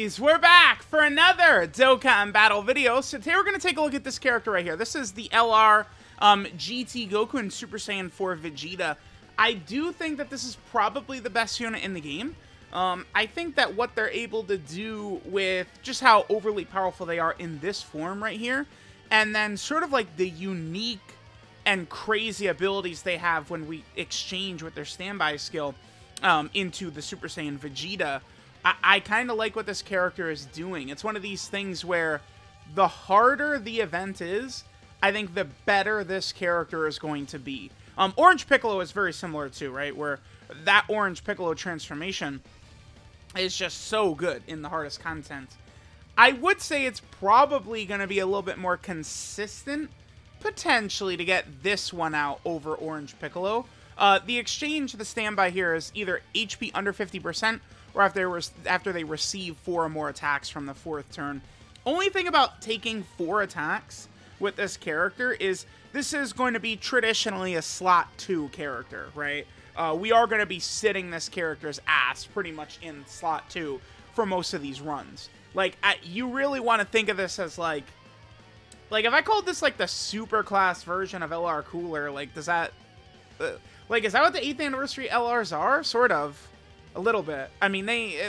guys, we're back for another Dokkan battle video. So today we're going to take a look at this character right here. This is the LR GT Goku and Super Saiyan 4 Vegeta. I do think that this is probably the best unit in the game. I think that what they're able to do with just how overly powerful they are in this form right here, and then sort of like the unique and crazy abilities they have when we exchange with their standby skill into the Super Saiyan Vegeta, I kind of like what this character is doing. It's one of these things where the harder the event is, I think the better this character is going to be. Orange Piccolo is very similar too, right? Where that Orange Piccolo transformation is just so good in the hardest content. I would say it's probably going to be a little bit more consistent, potentially, to get this one out over Orange Piccolo. The exchange, the standby here is either HP under 50%, or after they receive 4 or more attacks from the 4th turn. Only thing about taking 4 attacks with this character is this is going to be traditionally a slot 2 character, right? We are going to be sitting this character's ass pretty much in slot 2 for most of these runs. Like, you really want to think of this as like if I called this like the super class version of LR Cooler, like, does that, like, is that what the 8th anniversary LRs are? Sort of. A little bit. I mean,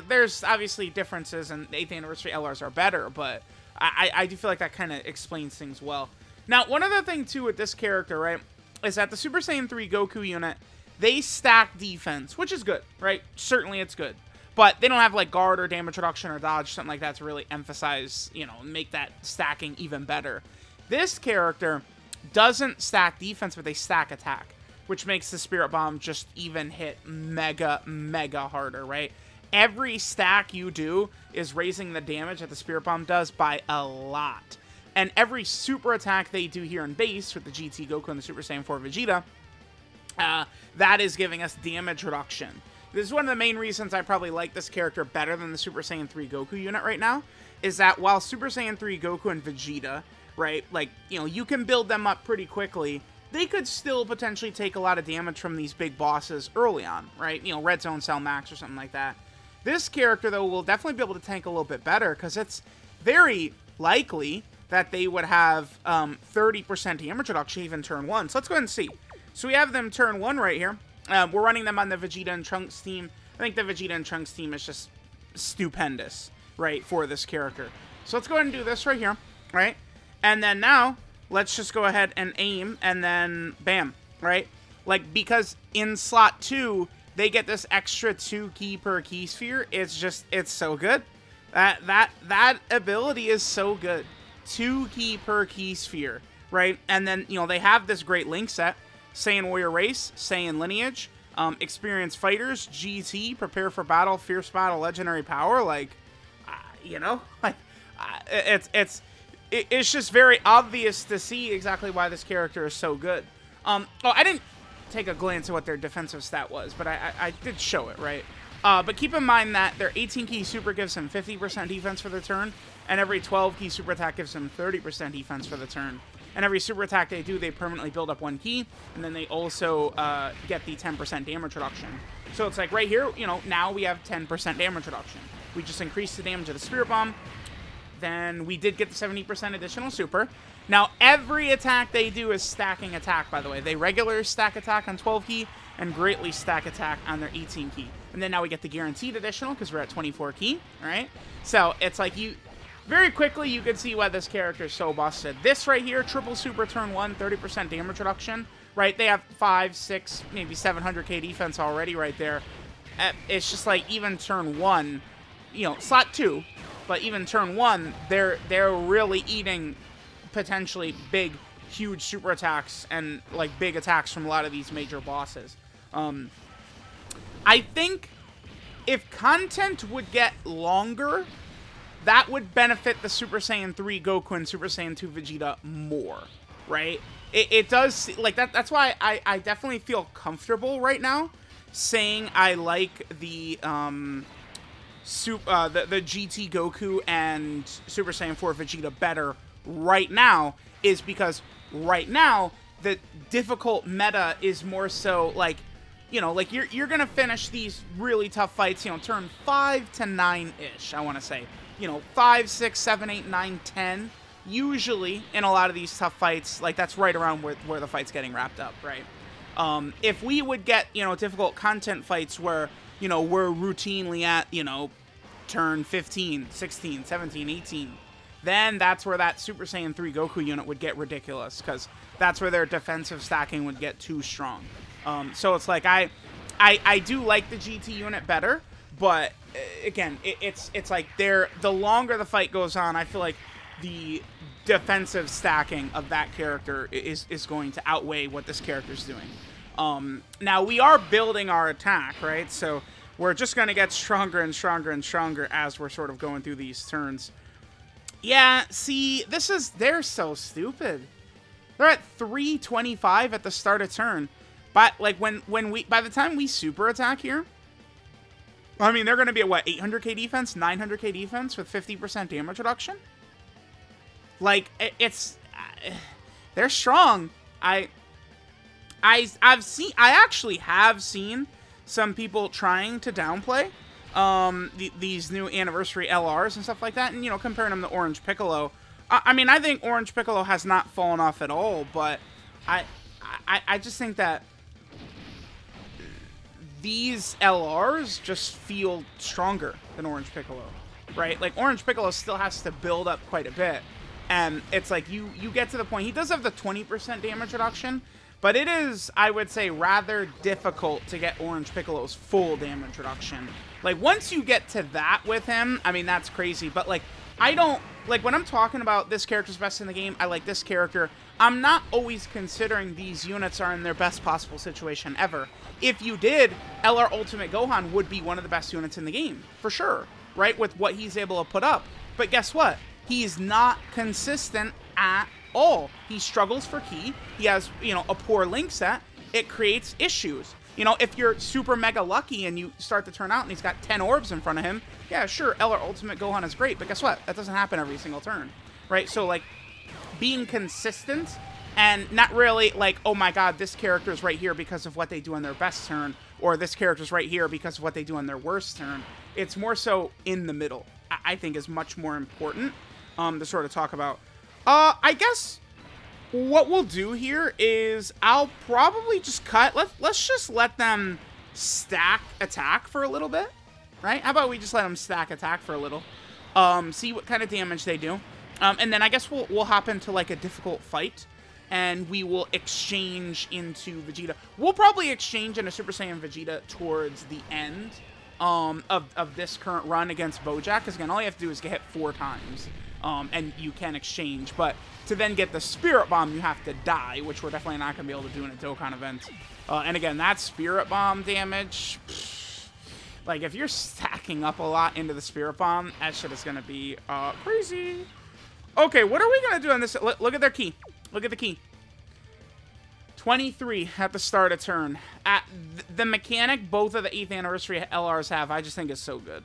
there's obviously differences, and the 8th anniversary LRs are better, but I do feel like that kind of explains things well. Now, one other thing, too, with this character, right, is that the Super Saiyan 3 Goku unit, they stack defense, which is good, right? Certainly it's good. But they don't have, like, guard or damage reduction or dodge, something like that to really emphasize, you know, make that stacking even better. This character doesn't stack defense, but they stack attack, which makes the Spirit Bomb just even hit mega harder, right? Every stack you do is raising the damage that the Spirit Bomb does by a lot. And every super attack they do here in base with the GT Goku and the Super Saiyan 4 Vegeta, that is giving us damage reduction. This is one of the main reasons I probably like this character better than the Super Saiyan 3 Goku unit right now, is that while Super Saiyan 3 Goku and Vegeta, right, like, you know, you can build them up pretty quickly, they could still potentially take a lot of damage from these big bosses early on, right? You know, Red Zone Cell Max or something like that. This character, though, will definitely be able to tank a little bit better, because it's very likely that they would have 30% damage reduction even turn 1. So let's go ahead and see. So we have them turn 1 right here. We're running them on the Vegeta and Trunks team. I think the Vegeta and Trunks team is just stupendous, right, for this character. So let's go ahead and do this right here, right? And then now, let's just go ahead and aim, and then bam, right? Like, because in slot 2, they get this extra 2 ki per ki sphere. It's just, it's so good. That ability is so good. 2 ki per ki sphere, right? And then, you know, they have this great link set. Saiyan Warrior Race, Saiyan Lineage, Experienced Fighters, GT, Prepare for Battle, Fierce Battle, Legendary Power. Like, you know, like, it's just very obvious to see exactly why this character is so good. Oh, I didn't take a glance at what their defensive stat was, but I did show it, right? But keep in mind that their 18 ki super gives them 50% defense for the turn, and every 12 ki super attack gives them 30% defense for the turn. And every super attack they do, they permanently build up 1 ki, and then they also get the 10% damage reduction. So it's like right here, you know, now we have 10% damage reduction. We just increased the damage of the Spirit Bomb. Then we did get the 70% additional super. Now, every attack they do is stacking attack, by the way. They regular stack attack on 12 ki and greatly stack attack on their 18 ki. And then now we get the guaranteed additional because we're at 24 ki, all right? So it's like you, very quickly, you can see why this character is so busted. This right here, triple super turn 1, 30% damage reduction, right? They have 5, 6, maybe 700k defense already right there. It's just like even turn 1, you know, slot 2, but even turn 1, they're really eating potentially big, huge super attacks and like big attacks from a lot of these major bosses. I think if content would get longer, that would benefit the Super Saiyan 3 Goku and Super Saiyan 2 Vegeta more, right? It does, like, that's why I definitely feel comfortable right now saying I like the GT Goku and Super Saiyan 4 Vegeta better right now, is because right now the difficult meta is more so like you know, like, you're gonna finish these really tough fights, you know, turn 5 to 9-ish, I want to say. You know, 5, 6, 7, 8, 9, 10. Usually, in a lot of these tough fights, like, that's right around where the fight's getting wrapped up, right? If we would get, you know, difficult content fights where, you know, we're routinely at, you know, turn 15, 16, 17, 18, then that's where that Super Saiyan 3 Goku unit would get ridiculous, because that's where their defensive stacking would get too strong. So it's like, I do like the GT unit better, but again, it's like the longer the fight goes on, I feel like the defensive stacking of that character is going to outweigh what this character's doing. Now, we are building our attack, right? So we're just going to get stronger and stronger and stronger as we're sort of going through these turns. Yeah, see, they're so stupid. They're at 325 at the start of turn. But, like, by the time we super attack here, I mean, they're going to be at, what, 800k defense, 900k defense with 50% damage reduction? Like, they're strong. I actually have seen some people trying to downplay these new anniversary LRs and stuff like that, and, you know, comparing them to Orange Piccolo. I mean, I think Orange Piccolo has not fallen off at all, but I just think that these LRs just feel stronger than Orange Piccolo, right? Like, Orange Piccolo still has to build up quite a bit. And it's like, you get to the point, he does have the 20% damage reduction, but it is, I would say, rather difficult to get Orange Piccolo's full damage reduction. Like, once you get to that with him, I mean, that's crazy. But, like, I don't, like, when I'm talking about this character's best in the game, I like this character, I'm not always considering these units are in their best possible situation ever. If you did, LR Ultimate Gohan would be one of the best units in the game, for sure, right? With what he's able to put up. But guess what? He's not consistent at all. He struggles for ki. He has, you know, a poor link set. It creates issues. You know, if you're super mega lucky and you start to turn out and he's got 10 orbs in front of him, yeah, sure, LR Ultimate Gohan is great, but guess what? That doesn't happen every single turn, right? So, like, being consistent and not really like, oh my god, this character's right here because of what they do on their best turn, or this character's right here because of what they do on their worst turn. It's more so in the middle, I think, is much more important to sort of talk about. I guess what we'll do here is I'll probably just cut. Let's just let them stack attack for a little bit, right? How about we just let them stack attack for a little, see what kind of damage they do, and then I guess we'll hop into like a difficult fight, and we will exchange into Vegeta. We'll probably exchange into Super Saiyan Vegeta towards the end of this current run against Bojack, because again, all you have to do is get hit 4 times. And you can exchange, but to then get the Spirit Bomb, you have to die, which we're definitely not going to be able to do in a Dokkan event. And again, that Spirit Bomb damage, like, if you're stacking up a lot into the Spirit Bomb, that shit is going to be crazy. Okay, what are we going to do on this? Look at their key. Look at the key. 23 at the start of turn. The mechanic both of the 8th anniversary LRs have, I just think is so good.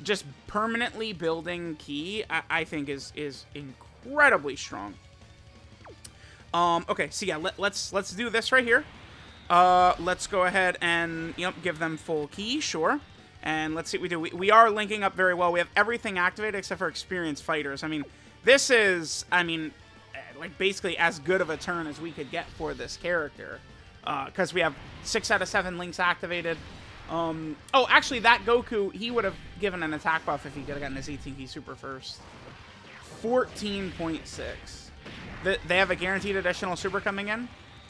Just permanently building ki, I think is incredibly strong. Okay, so yeah, let's do this right here. Let's go ahead and, yep, give them full ki, sure. And let's see what we do. We are linking up very well. We have everything activated except for experienced fighters. I mean, this is, I mean, like, basically as good of a turn as we could get for this character. Because we have 6 out of 7 links activated. Oh, actually, that Goku, he would have given an attack buff if he could have gotten his 18 Super first. 14.6. They have a guaranteed additional Super coming in,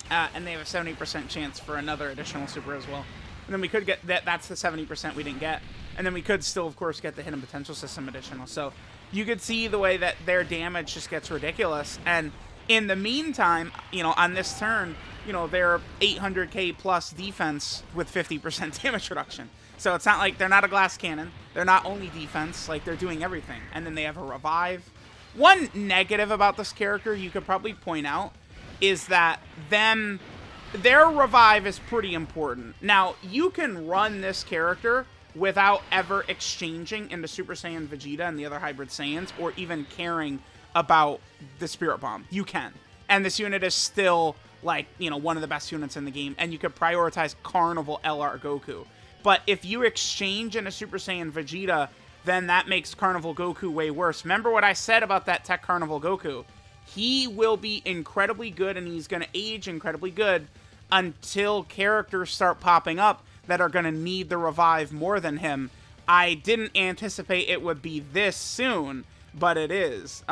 and they have a 70% chance for another additional Super as well. And then we could get that's the 70% we didn't get. And then we could still, of course, get the Hidden Potential System additional. So you could see the way that their damage just gets ridiculous. And in the meantime, you know, on this turn, you know, they're 800k plus defense with 50% damage reduction. So it's not like they're not a glass cannon. They're not only defense, like, they're doing everything. And then they have a revive. One negative about this character you could probably point out is that their revive is pretty important. Now, you can run this character without ever exchanging into Super Saiyan Vegeta and the other Hybrid Saiyans, or even caring about the Spirit Bomb. You can. And this unit is still like, you know, one of the best units in the game, and you could prioritize Carnival LR Goku. But if you exchange in a Super Saiyan Vegeta, then that makes Carnival Goku way worse. Remember what I said about that Tech Carnival Goku? He will be incredibly good, and he's going to age incredibly good until characters start popping up that are going to need the revive more than him. I didn't anticipate it would be this soon, but it is.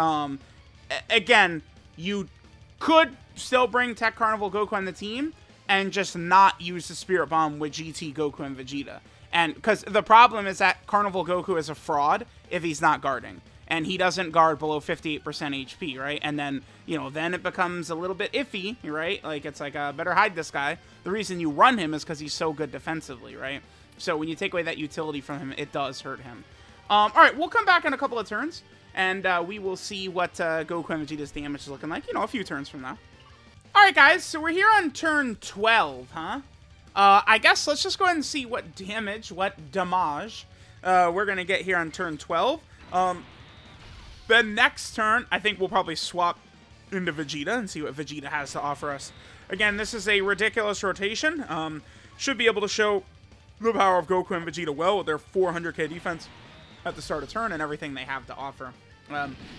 Again, you could still bring Tech Carnival Goku on the team and just not use the Spirit Bomb with GT Goku and Vegeta. And because the problem is that Carnival Goku is a fraud if he's not guarding. And he doesn't guard below 58% HP, right? And then, you know, then it becomes a little bit iffy, right? Like, it's like, better hide this guy. The reason you run him is because he's so good defensively, right? So when you take away that utility from him, it does hurt him. All right, we'll come back in a couple of turns, and we will see what Goku and Vegeta's damage is looking like, you know, a few turns from now. All right, guys, so we're here on turn 12, huh? I guess let's just go ahead and see what damage, what damage we're going to get here on turn 12. The next turn, I think we'll probably swap into Vegeta and see what Vegeta has to offer us. Again, this is a ridiculous rotation. Should be able to show the power of Goku and Vegeta well with their 400k defense at the start of turn and everything they have to offer.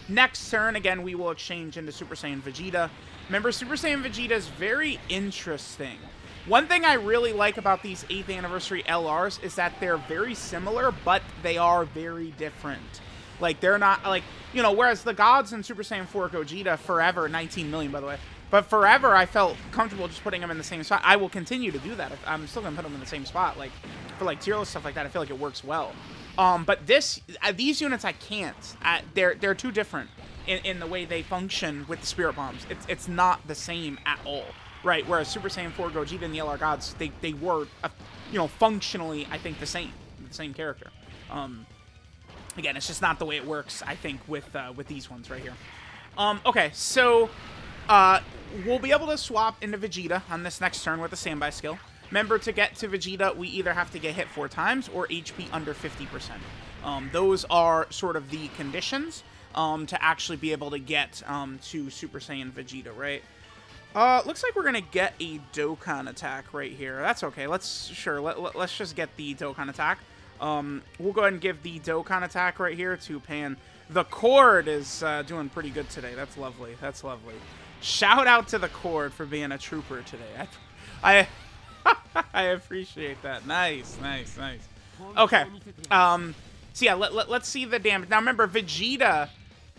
Next turn, again, we will exchange into Super Saiyan Vegeta. Remember, Super Saiyan Vegeta is very interesting. One thing I really like about these 8th anniversary LRs is that they're very similar, but they are very different. Like, they're not, like, you know, whereas the gods in Super Saiyan 4 Gogeta forever, 19 million, by the way, but forever I felt comfortable just putting them in the same spot. I will continue to do that. I'm still going to put them in the same spot. Like, for, like, tier list stuff like that, I feel like it works well. But these units I can't. They're too different in the way they function with the Spirit Bombs. It's not the same at all, right? Whereas Super Saiyan 4 Gogeta and the LR gods, they were, you know, functionally, I think, the same character. Again, it's just not the way it works, I think, with these ones right here. Okay, so we'll be able to swap into Vegeta on this next turn with the standby skill. Remember, to get to Vegeta, we either have to get hit 4 times or HP under 50%. Those are sort of the conditions to actually be able to get to Super Saiyan Vegeta, right? Looks like we're gonna get a Dokkan attack right here. That's okay. Let's just get the Dokkan attack. We'll go ahead and give the Dokkan attack right here to Pan. The Cord is doing pretty good today. That's lovely. That's lovely. Shout out to the Cord for being a trooper today. I appreciate that. Nice, nice, nice. Okay. So yeah, let's see the damage. Now remember, Vegeta,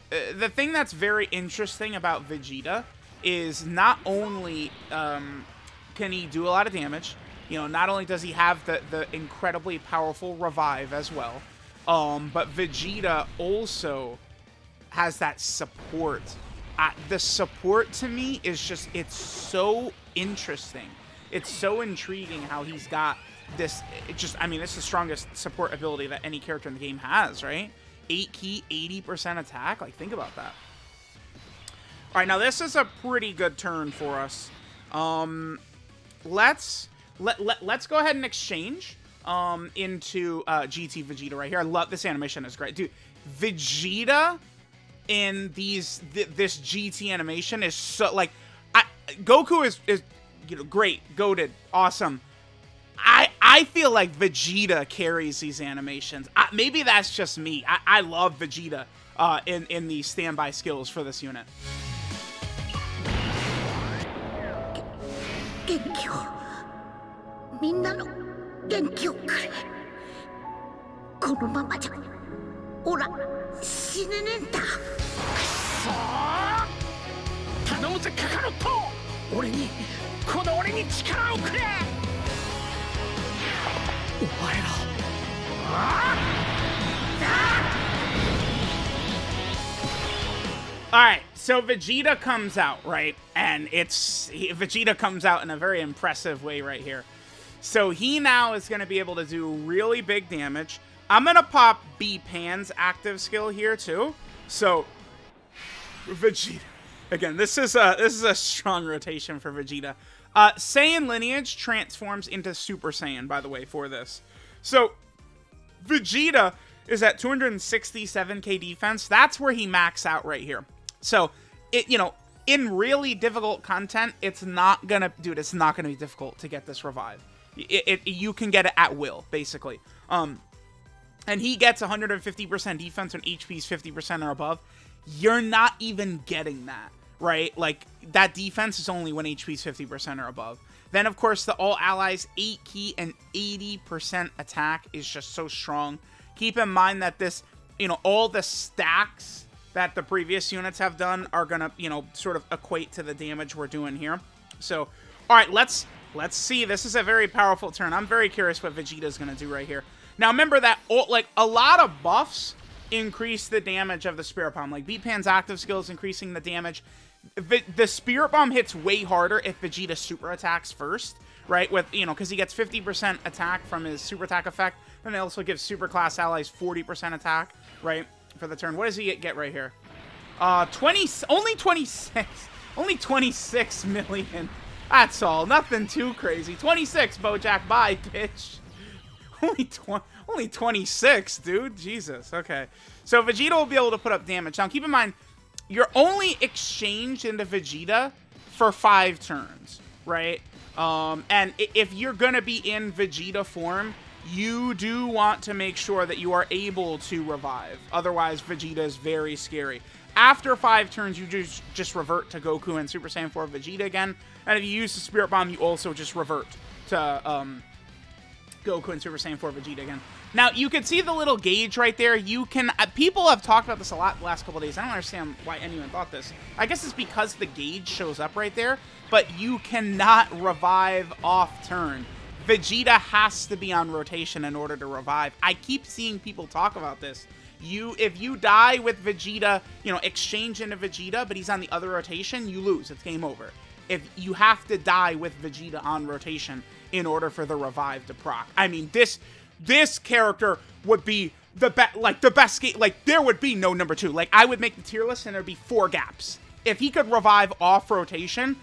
the thing that's very interesting about Vegeta is not only can he do a lot of damage, you know, not only does he have the incredibly powerful revive as well, but Vegeta also has that support. The support to me is just, it's so interesting. It's so intriguing how he's got this, I mean, it's the strongest support ability that any character in the game has, right? 8 key, 80% attack, like, think about that. All right, now this is a pretty good turn for us. Let's go ahead and exchange into GT Vegeta right here. I love this animation, is great, dude. Vegeta in this GT animation is so, like, Goku is you know, great, goated, awesome. I feel like Vegeta carries these animations. Maybe that's just me. I love Vegeta in the standby skills for this unit. 元気をみんなの元気をくれこのままじゃオラ死ねねえんだくそ頼むぜカカロット俺に力をくれお前らAlright, so Vegeta comes out, right? And Vegeta comes out in a very impressive way right here. So he now is going to be able to do really big damage. I'm going to pop B-Pan's active skill here too. So Vegeta, again, this is a strong rotation for Vegeta. Saiyan lineage transforms into Super Saiyan, by the way, for this. So Vegeta is at 267k defense. That's where he maxed out right here. So, you know, in really difficult content, it's not gonna, dude, it's not gonna be difficult to get this revive. You can get it at will, basically. And he gets 150% defense when HP's 50% or above. You're not even getting that, right? Like, that defense is only when HP's 50% or above. Then, of course, the all allies 8 key and 80% attack is just so strong. Keep in mind that this, you know, all the stacks that the previous units have done are gonna, you know, sort of equate to the damage we're doing here. So, all right, let's see. This is a very powerful turn. I'm very curious what Vegeta's gonna do right here. Now, remember that, like, a lot of buffs increase the damage of the Spirit Bomb. Like, Beatpan's active skill is increasing the damage. The Spirit Bomb hits way harder if Vegeta super attacks first, right? With, you know, because he gets 50% attack from his super attack effect. Then it also gives super class allies 40% attack, right? For the turn. What does he get right here? Only 26. Only 26 million. That's all. Nothing too crazy. 26, Bojack. Bye, bitch. Only 26, dude. Jesus. Okay. So Vegeta will be able to put up damage. Now, keep in mind, you're only exchanged into Vegeta for 5 turns, right? And if you're going to be in Vegeta form, you do want to make sure that you are able to revive. Otherwise, Vegeta is very scary. After 5 turns, you just revert to Goku and Super Saiyan 4 Vegeta again. And if you use the Spirit Bomb, you also just revert to Goku and Super Saiyan 4 Vegeta again. Now, you can see the little gauge right there. You can... people have talked about this a lot the last couple of days. I don't understand why anyone thought this. I guess it's because the gauge shows up right there. But you cannot revive off turn. Vegeta has to be on rotation in order to revive. I keep seeing people talk about this. If you die with Vegeta, you know, exchange into Vegeta, but he's on the other rotation, you lose. It's game over. If you have to die with Vegeta on rotation in order for the revive to proc. I mean, this character would be the best game. Like, there would be no number 2. Like, I would make the tier list and there'd be 4 gaps. If he could revive off rotation,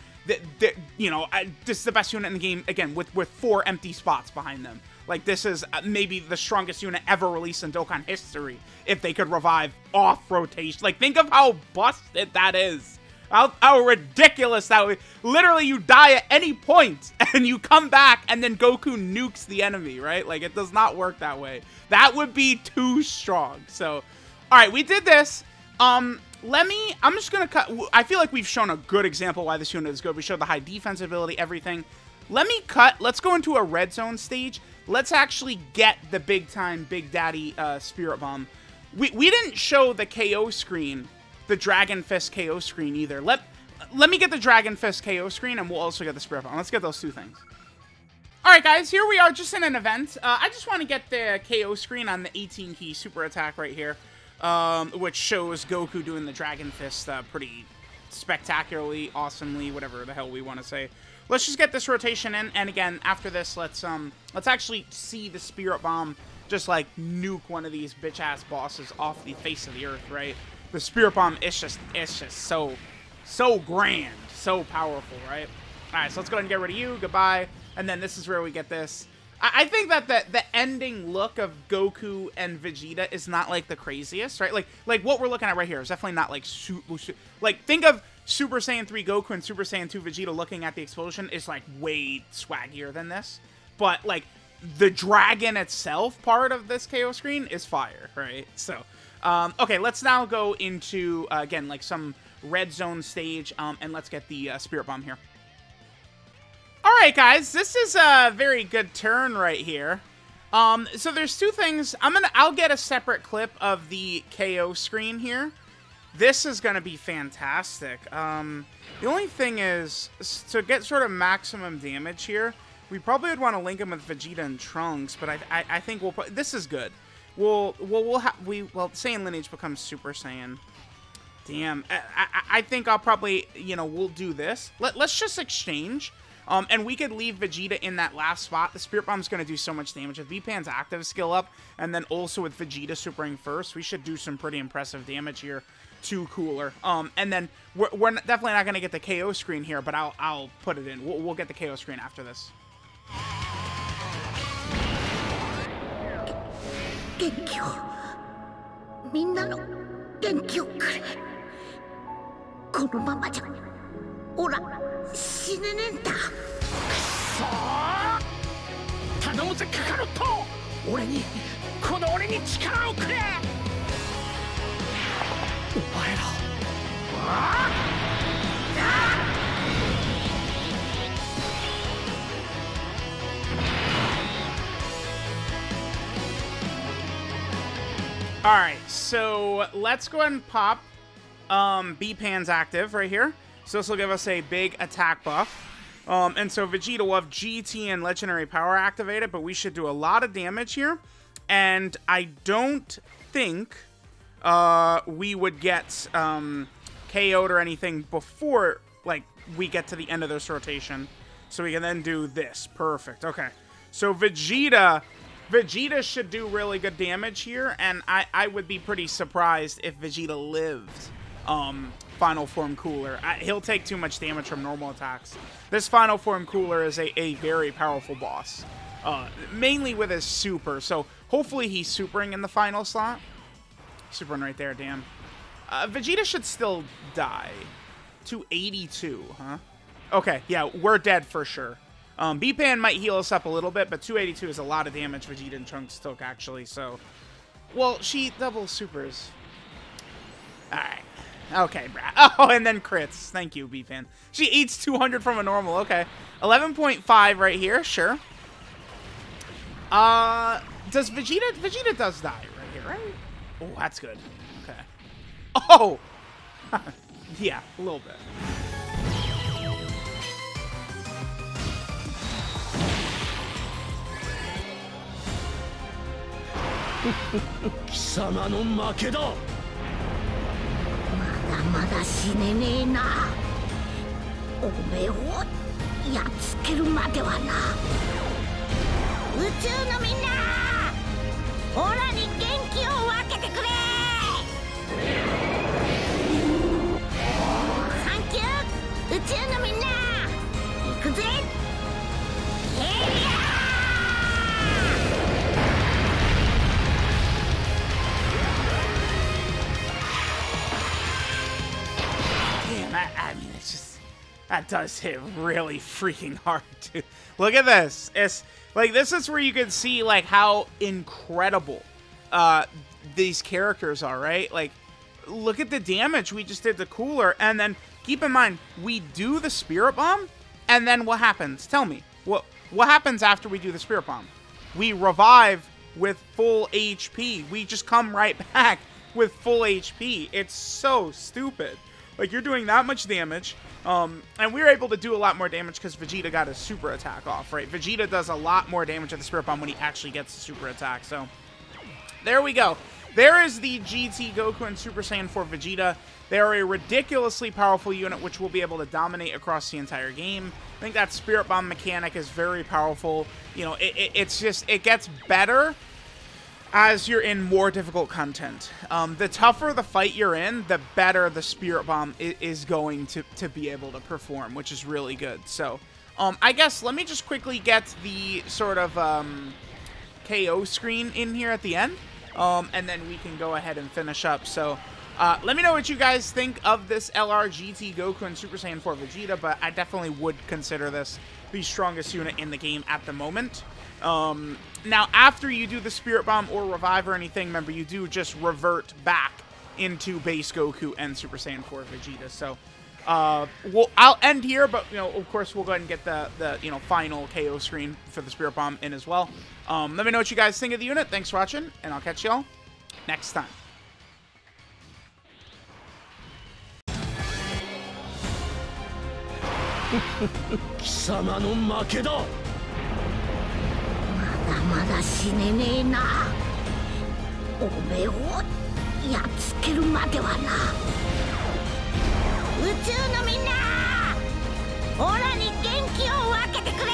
you know, this is the best unit in the game, again, with 4 empty spots behind them. Like, this is maybe the strongest unit ever released in Dokkan history, if they could revive off rotation. Like, think of how busted that is. How ridiculous that would be. Literally, you die at any point, and you come back, and then Goku nukes the enemy, right? Like, it does not work that way. That would be too strong. So, alright, we did this. I'm just gonna cut. I feel like we've shown a good example why this unit is good. We showed the high defense ability, everything. Let me cut. Let's go into a red zone stage. Let's actually get the big time Big Daddy Spirit Bomb. We didn't show the KO screen, the Dragon Fist KO screen either. Let me get the Dragon Fist KO screen, and we'll also get the Spirit Bomb. Let's get those 2 things. Alright guys, here we are just in an event. I just want to get the KO screen on the 18 key super attack right here. Which shows Goku doing the Dragon Fist pretty spectacularly, awesomely, whatever the hell we want to say. Let's just get this rotation in, and again, after this, let's actually see the Spirit Bomb just, like, nuke one of these bitch-ass bosses off the face of the earth, right? The Spirit Bomb, it's just so grand, so powerful, right? Alright, so let's go ahead and get rid of you, goodbye, and then this is where we get this. I think that the ending look of Goku and Vegeta is not, like, the craziest, right? Like what we're looking at right here is definitely not, like, like, think of Super Saiyan 3 Goku and Super Saiyan 2 Vegeta looking at the explosion is, like, way swaggier than this. But, like, the dragon itself part of this KO screen is fire, right? So, okay, let's now go into, again, like, some red zone stage, and let's get the Spirit Bomb here. Alright guys, this is a very good turn right here. So there's 2 things. I'll get a separate clip of the KO screen here. This is gonna be fantastic. The only thing is, to get sort of maximum damage here, we probably would want to link him with Vegeta and Trunks, but I think we'll put, this is good. Well, Saiyan lineage becomes Super Saiyan. Damn, I think I'll probably, you know, we'll do this. Let's just exchange. And we could leave Vegeta in that last spot. The Spirit Bomb's going to do so much damage. With Beatpan's active skill up, and then also with Vegeta supering first, we should do some pretty impressive damage here to Cooler. And then we're definitely not going to get the KO screen here, but I'll put it in. We'll get the KO screen after this. オラ死ねねえんだ。くそー、頼むぜカカロット、俺に力をくれ。お前らAlright, so let's go ahead and pop B-Pan's active right here. So this will give us a big attack buff. And so Vegeta will have GT and Legendary Power activated, but we should do a lot of damage here. And I don't think we would get KO'd or anything before, like, we get to the end of this rotation. So we can then do this. Perfect. Okay. So Vegeta should do really good damage here, and I would be pretty surprised if Vegeta lived Final Form Cooler. He'll take too much damage from normal attacks. This Final Form Cooler is a very powerful boss, mainly with his super, so hopefully he's supering in the final slot. Supering right there, damn. Vegeta should still die. 282, huh? Okay, yeah, we're dead for sure. B-Pan might heal us up a little bit, but 282 is a lot of damage Vegeta and Trunks took, actually, so... Well, she double supers. Alright. Okay, brah. Oh, and then crits. Thank you, B-Pan. She eats 200 from a normal, okay. 11.5 right here, sure. Does Vegeta... Vegeta does die right here, right? Oh, that's good. Okay. Oh! Yeah, a little bit.まだ死ねねえな。おめえをやっつけるまではな。宇宙のみんな、オラに元気を分けてくれ。サンキュー、宇宙のみんな、行くぜ。I mean, it's just... That does hit really freaking hard, dude. Look at this. It's... Like, this is where you can see, like, how incredible these characters are, right? Like, look at the damage we just did to Cooler, and then, keep in mind, we do the Spirit Bomb, and then what happens? Tell me. What happens after we do the Spirit Bomb? We revive with full HP. We just come right back with full HP. It's so stupid. Like, you're doing that much damage, and we were able to do a lot more damage because Vegeta got his super attack off, right? Vegeta does a lot more damage with the Spirit Bomb when he actually gets the super attack, so there we go. There is the GT Goku and Super Saiyan 4 Vegeta. They are a ridiculously powerful unit which will be able to dominate across the entire game. I think that Spirit Bomb mechanic is very powerful. You know, it's just, it gets better as you're in more difficult content. The tougher the fight you're in, the better the Spirit Bomb is going to be able to perform, which is really good. So, I guess let me just quickly get the sort of KO screen in here at the end, and then we can go ahead and finish up. So, let me know what you guys think of this LR GT Goku and Super Saiyan 4 Vegeta, but I definitely would consider this the strongest unit in the game at the moment. Now, after you do the Spirit Bomb or Revive or anything, remember, you do just revert back into base Goku and Super Saiyan 4 Vegeta. So, I'll end here, but, you know, of course, we'll go ahead and get the you know, final KO screen for the Spirit Bomb in as well. Let me know what you guys think of the unit. Thanks for watching, and I'll catch y'all next time. 貴様の負けだ。まだまだ死ねねえな。おめえをやっつけるまではな。宇宙のみんな、オラに元気を分けてくれ。